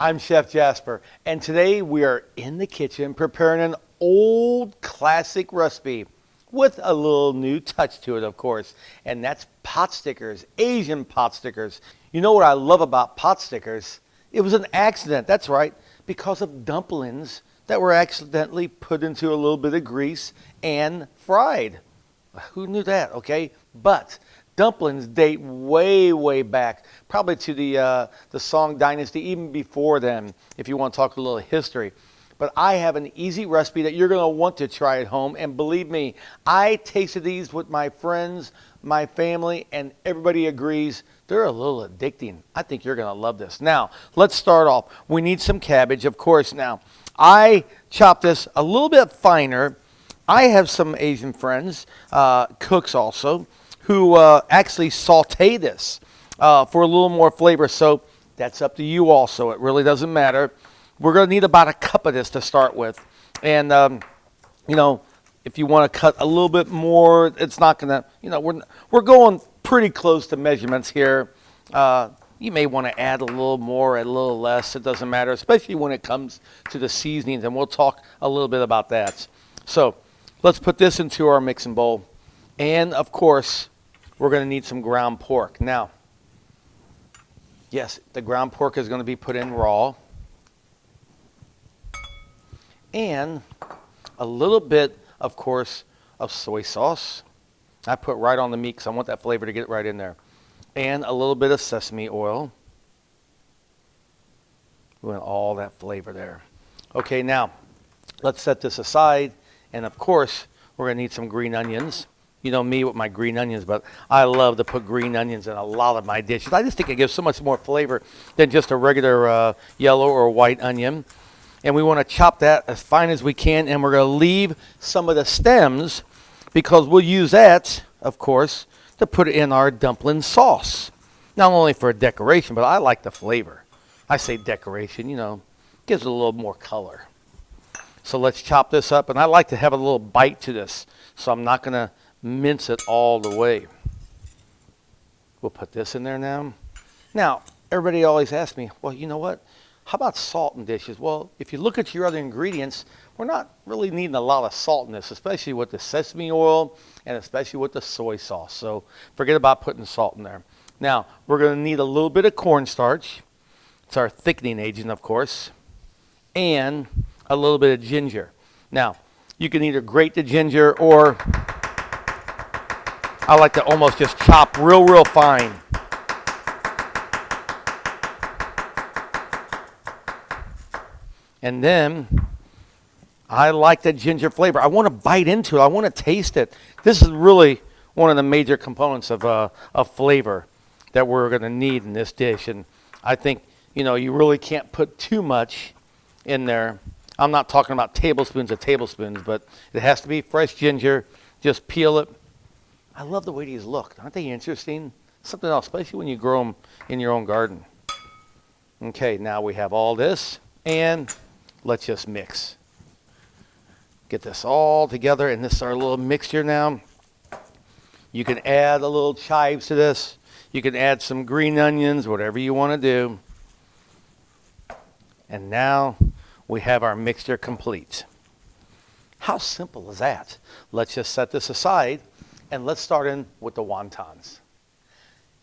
I'm Chef Jasper, and today we are in the kitchen preparing an old classic recipe with a little new touch to it, of course, and that's pot stickers, Asian pot stickers. You know what I love about pot stickers? It was an accident, that's right, because of dumplings that were accidentally put into a little bit of grease and fried. Who knew that, okay? But dumplings date way, way back, probably to the Song Dynasty, even before then, if you want to talk a little history. But I have an easy recipe that you're going to want to try at home. And believe me, I tasted these with my friends, my family, and everybody agrees they're a little addicting. I think you're going to love this. Now, let's start off. We need some cabbage, of course. Now, I chopped this a little bit finer. I have some Asian friends, cooks also, who actually saute this for a little more flavor. So that's up to you also. It really doesn't matter. We're going to need about a cup of this to start with. And, you know, if you want to cut a little bit more, it's not going to, you know, we're going pretty close to measurements here. You may want to add a little more, a little less. It doesn't matter, especially when it comes to the seasonings. And we'll talk a little bit about that. So let's put this into our mixing bowl. And, of course, we're going to need some ground pork. Now, yes, the ground pork is going to be put in raw. And a little bit, of course, of soy sauce. I put right on the meat because I want that flavor to get right in there. And a little bit of sesame oil. We want all that flavor there. Okay, now, let's set this aside. And, of course, we're going to need some green onions. You know me with my green onions, but I love to put green onions in a lot of my dishes. I just think it gives so much more flavor than just a regular yellow or white onion. And we want to chop that as fine as we can, and we're going to leave some of the stems because we'll use that, of course, to put it in our dumpling sauce. Not only for decoration, but I like the flavor. I say decoration, you know, gives it a little more color. So let's chop this up, and I like to have a little bite to this, so I'm not going to mince it all the way. We'll put this in there now. Now, everybody always asks me, well, you know what? How about salt in dishes? Well, if you look at your other ingredients, we're not really needing a lot of salt in this, especially with the sesame oil and especially with the soy sauce. So forget about putting salt in there. Now, we're going to need a little bit of cornstarch. It's our thickening agent, of course. And a little bit of ginger. Now, you can either grate the ginger or I like to almost just chop real, real fine. And then I like the ginger flavor. I want to bite into it. I want to taste it. This is really one of the major components of flavor that we're going to need in this dish. And I think, you know, you really can't put too much in there. I'm not talking about tablespoons of tablespoons, but it has to be fresh ginger. Just peel it. I love the way these look. Aren't they interesting? Something else, especially when you grow them in your own garden. Okay, now we have all this. And let's just mix. Get this all together, and this is our little mixture now. You can add a little chives to this. You can add some green onions, whatever you want to do. And now we have our mixture complete. How simple is that? Let's just set this aside, and let's start in with the wontons.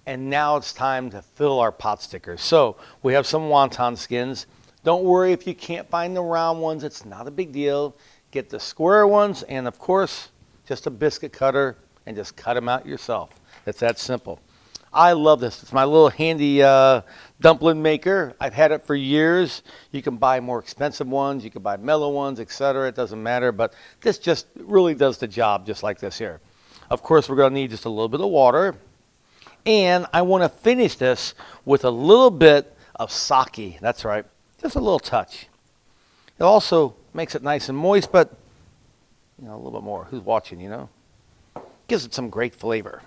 And now it's time to fill our pot stickers. So we have some wonton skins. Don't worry if you can't find the round ones. It's not a big deal. Get the square ones and, of course, just a biscuit cutter and just cut them out yourself. It's that simple. I love this. It's my little handy dumpling maker. I've had it for years. You can buy more expensive ones. You can buy mellow ones, etc. It doesn't matter. But this just really does the job just like this here. Of course, we're going to need just a little bit of water. And I want to finish this with a little bit of sake. That's right. Just a little touch. It also makes it nice and moist, but, you know, a little bit more. Who's watching, you know? Gives it some great flavor.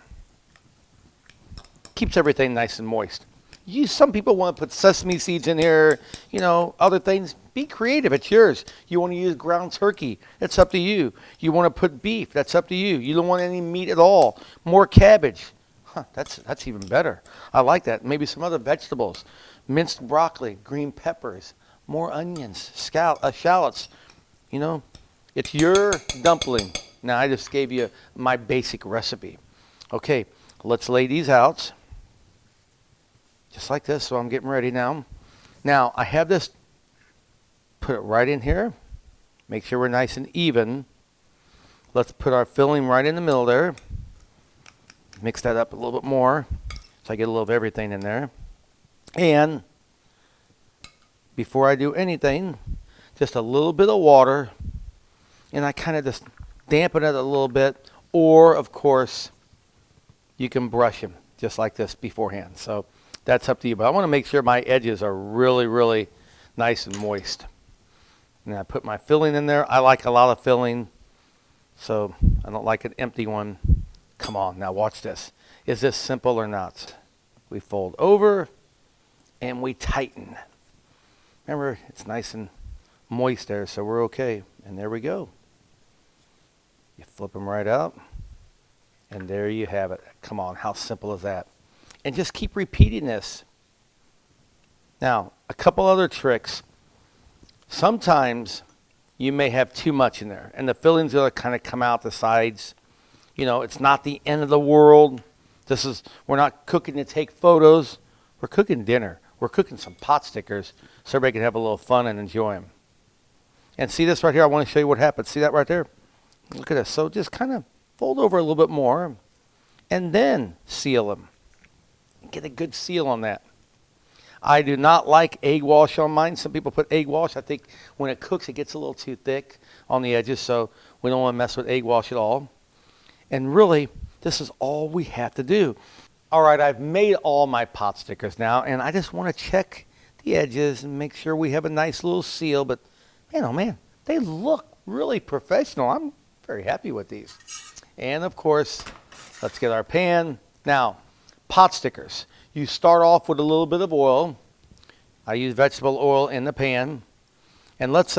Keeps everything nice and moist. Some people want to put sesame seeds in here, you know, other things. Be creative. It's yours. You want to use ground turkey. It's up to you. You want to put beef. That's up to you. You don't want any meat at all. More cabbage. Huh, that's even better. I like that. Maybe some other vegetables. Minced broccoli, green peppers, more onions, shallots. You know, it's your dumpling. Now, I just gave you my basic recipe. Okay, let's lay these out. Just like this, so I'm getting ready now. Now, I have this, put it right in here. Make sure we're nice and even. Let's put our filling right in the middle there. Mix that up a little bit more so I get a little of everything in there. And before I do anything, just a little bit of water, and I kind of just dampen it a little bit. Or, of course, you can brush them just like this beforehand. So that's up to you. But I want to make sure my edges are really, really nice and moist. And I put my filling in there. I like a lot of filling, so I don't like an empty one. Come on, now watch this. Is this simple or not? We fold over and we tighten. Remember, it's nice and moist there, so we're okay. And there we go. You flip them right out, and there you have it. Come on, how simple is that? And just keep repeating this. Now, a couple other tricks. Sometimes you may have too much in there, and the filling's going to kind of come out the sides. You know, it's not the end of the world. We're not cooking to take photos. We're cooking dinner. We're cooking some pot stickers so everybody can have a little fun and enjoy them. And see this right here? I want to show you what happens. See that right there? Look at this. So just kind of fold over a little bit more and then seal them. Get a good seal on that. I do not like egg wash on mine. Some people put egg wash. I think when it cooks, it gets a little too thick on the edges, so we don't want to mess with egg wash at all. And really, this is all we have to do. All right, I've made all my pot stickers now, and I just want to check the edges and make sure we have a nice little seal. But, man, oh, man, they look really professional. I'm very happy with these. And, of course, let's get our pan. Now, pot stickers. You start off with a little bit of oil. I use vegetable oil in the pan. And let's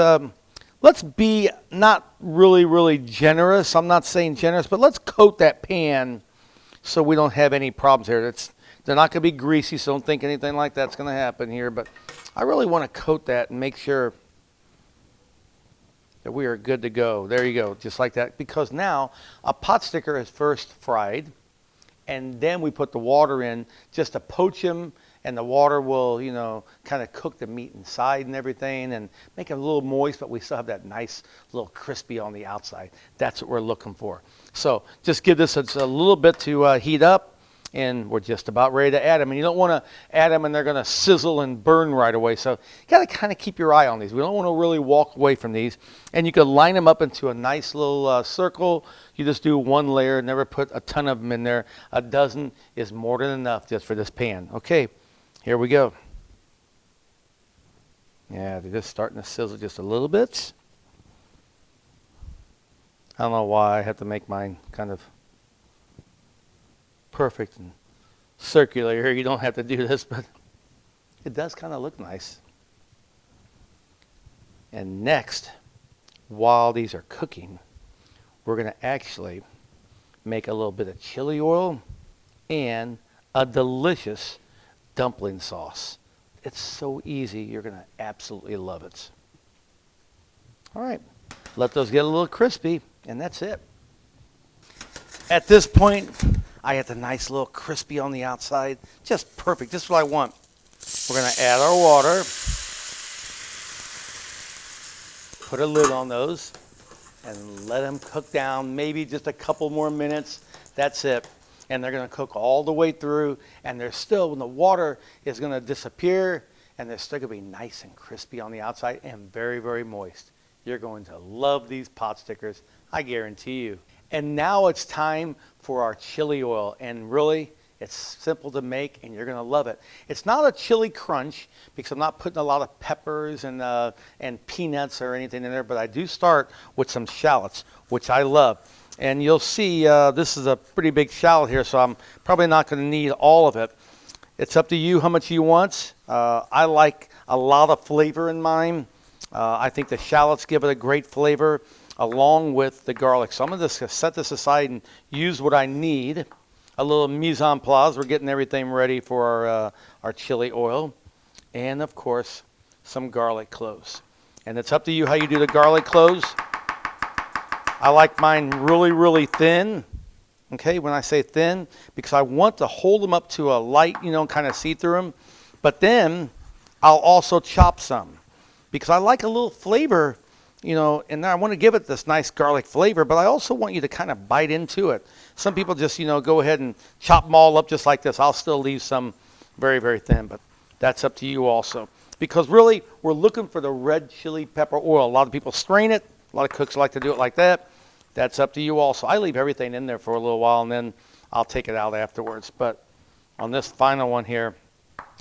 be not really, really generous. I'm not saying generous, but let's coat that pan so we don't have any problems here. They're not going to be greasy, so don't think anything like that's going to happen here. But I really want to coat that and make sure that we are good to go. There you go, just like that. Because now a pot sticker is first fried, and then we put the water in just to poach them, and the water will, you know, kind of cook the meat inside and everything and make it a little moist, but we still have that nice little crispy on the outside. That's what we're looking for. So just give this a little bit to heat up, and we're just about ready to add them. And you don't want to add them and they're going to sizzle and burn right away. So you got to kind of keep your eye on these. We don't want to really walk away from these. And you can line them up into a nice little circle. You just do one layer, never put a ton of them in there. A dozen is more than enough just for this pan. Okay, here we go. Yeah, they're just starting to sizzle just a little bit. I don't know why I have to make mine kind of perfect and circular here. You don't have to do this, but it does kind of look nice. And next, while these are cooking, we're going to actually make a little bit of chili oil and a delicious dumpling sauce. It's so easy. You're going to absolutely love it. All right. Let those get a little crispy, and that's it. At this point, I have the nice little crispy on the outside. Just perfect. Just what I want. We're going to add our water. Put a lid on those and let them cook down maybe just a couple more minutes. That's it. And they're going to cook all the way through, and they're still, when the water is going to disappear, and they're still going to be nice and crispy on the outside and very, very moist. You're going to love these pot stickers, I guarantee you. And now it's time for our chili oil, and really, it's simple to make, and you're going to love it. It's not a chili crunch because I'm not putting a lot of peppers and peanuts or anything in there, but I do start with some shallots, which I love. And you'll see this is a pretty big shallot here, so I'm probably not going to need all of it. It's up to you how much you want. I like a lot of flavor in mine. I think the shallots give it a great flavor along with the garlic. So I'm going to just set this aside and use what I need. a little mise en place. We're getting everything ready for our chili oil. And, of course, some garlic cloves. And it's up to you how you do the garlic cloves. I like mine really, really thin. Okay, when I say thin, because I want to hold them up to a light, kind of see through them. But then I'll also chop some because I like a little flavor, and I want to give it this nice garlic flavor, but I also want you to kind of bite into it. Some people just, go ahead and chop them all up just like this. I'll still leave some very, very thin, but that's up to you also. Because really, we're looking for the red chili pepper oil. A lot of people strain it. A lot of cooks like to do it like that. That's up to you also. I leave everything in there for a little while, and then I'll take it out afterwards. But on this final one here,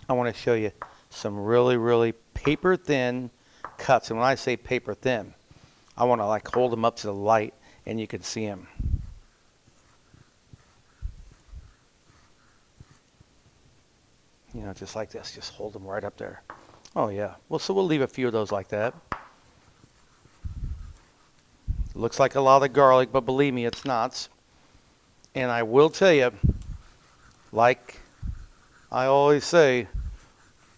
I want to show you some really, really paper thin cuts. And when I say paper thin, I want to hold them up to the light, and you can see them. Just like this. Just hold them right up there. Oh, yeah. Well, so we'll leave a few of those like that. Looks like a lot of garlic, but believe me, it's not. And I will tell you, like I always say,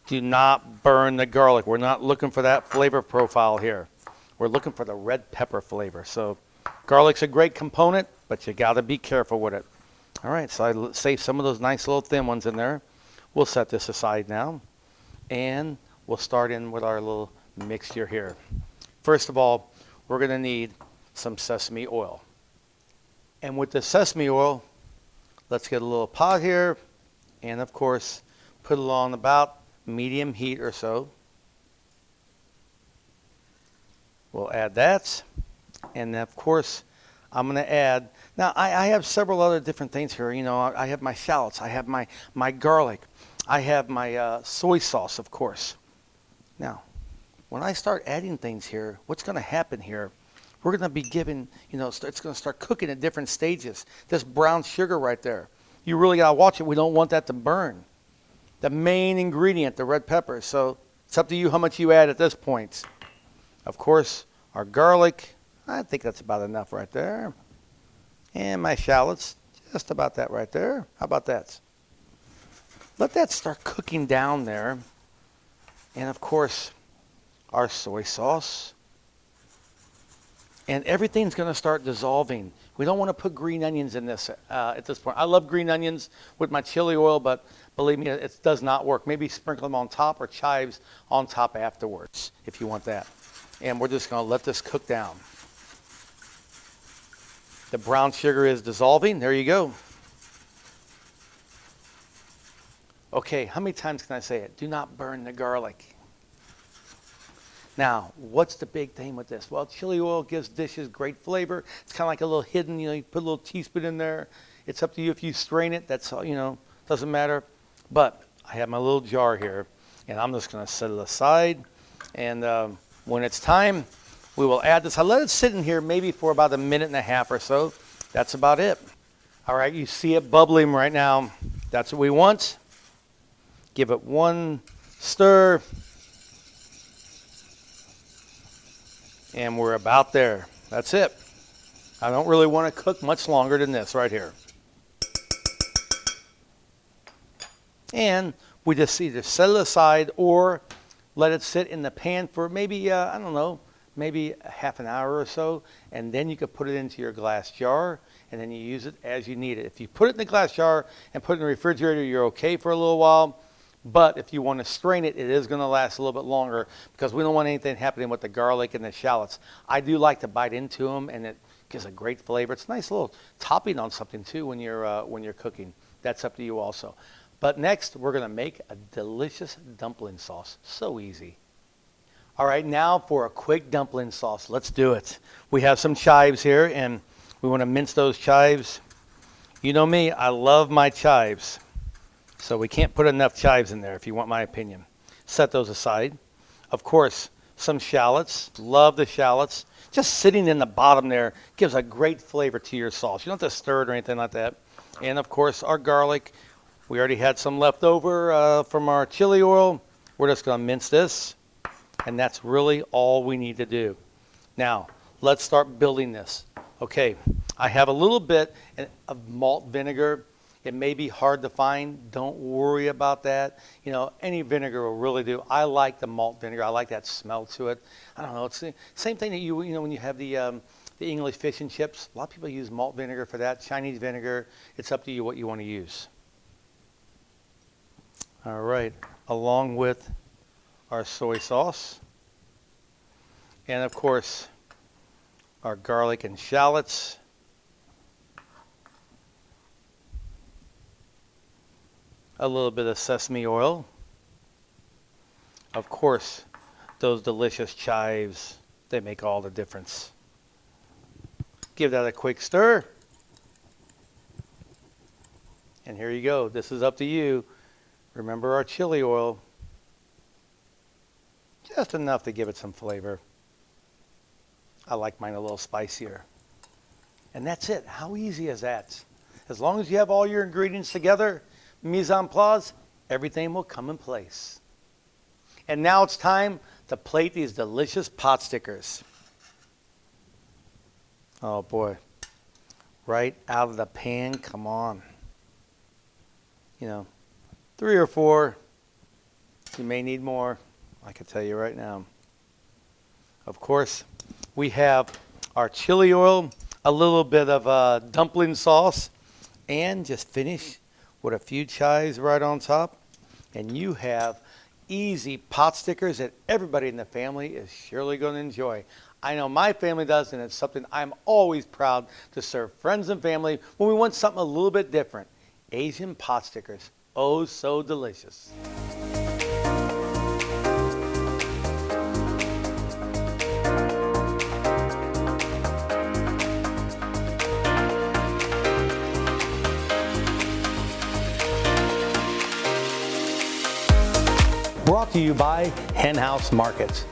do not burn the garlic. We're not looking for that flavor profile here. We're looking for the red pepper flavor. So garlic's a great component, but you got to be careful with it. All right, so I saved some of those nice little thin ones in there. We'll set this aside now, and we'll start in with our little mixture here. First of all, we're going to need some sesame oil. And with the sesame oil, let's get a little pot here, and of course, put it on about medium heat or so. We'll add that, and of course, I'm going to add, now I have several other different things here. I have my shallots, I have my garlic, I have my soy sauce, of course. Now, when I start adding things here, what's going to happen here? We're going to be given, it's going to start cooking at different stages. This brown sugar right there, you really got to watch it. We don't want that to burn. The main ingredient, the red pepper. So it's up to you how much you add at this point. Of course, our garlic, I think that's about enough right there. And my shallots, just about that right there. How about that? Let that start cooking down there. And of course, our soy sauce. And everything's going to start dissolving. We don't want to put green onions in this at this point. I love green onions with my chili oil, but believe me, it does not work. Maybe sprinkle them on top or chives on top afterwards if you want that. And we're just going to let this cook down. The brown sugar is dissolving. There you go. Okay, how many times can I say it? Do not burn the garlic. Now, what's the big thing with this? Well, chili oil gives dishes great flavor. It's kind of like a little hidden, you put a little teaspoon in there. It's up to you if you strain it. That's all, doesn't matter. But I have my little jar here, and I'm just going to set it aside. And when it's time, we will add this. I let it sit in here maybe for about a minute and a half or so. That's about it. All right, you see it bubbling right now. That's what we want. Give it one stir. And we're about there. That's it. I don't really want to cook much longer than this right here. And we just either set it aside or let it sit in the pan for maybe, I don't know, maybe a half an hour or so. And then you could put it into your glass jar and then you use it as you need it. If you put it in the glass jar and put it in the refrigerator, you're okay for a little while. But if you want to strain it, it is going to last a little bit longer because we don't want anything happening with the garlic and the shallots. I do like to bite into them, and it gives a great flavor. It's a nice little topping on something too when you're cooking. That's up to you also. But next, we're going to make a delicious dumpling sauce. So easy. All right, now for a quick dumpling sauce. Let's do it. We have some chives here, and we want to mince those chives. You know me, I love my chives. So we can't put enough chives in there if you want my opinion. Set those aside. Of course, some shallots. Love the shallots. Just sitting in the bottom there gives a great flavor to your sauce. You don't have to stir it or anything like that. And of course, our garlic. We already had some left over from our chili oil. We're just going to mince this. And that's really all we need to do. Now, let's start building this. Okay, I have a little bit of malt vinegar. It may be hard to find. Don't worry about that. You know, any vinegar will really do. I like the malt vinegar. I like that smell to it. I don't know. It's the same thing that you know when you have the English fish and chips. A lot of people use malt vinegar for that. Chinese vinegar. It's up to you what you want to use. All right. Along with our soy sauce. And of course, our garlic and shallots. A little bit of sesame oil. Of course, those delicious chives, they make all the difference. Give that a quick stir. And here you go. This is up to you. Remember our chili oil. Just enough to give it some flavor. I like mine a little spicier. And that's it. How easy is that? As long as you have all your ingredients together, mise en place, everything will come in place. And now it's time to plate these delicious pot stickers. Oh boy. Right out of the pan, come on. You know, 3 or 4. You may need more. I can tell you right now. Of course, we have our chili oil, a little bit of dumpling sauce, and just finish with a few chives right on top. And you have easy pot stickers that everybody in the family is surely going to enjoy. I know my family does, and it's something I'm always proud to serve friends and family when we want something a little bit different. Asian pot stickers. Oh, so delicious. Brought to you by Hen House Markets.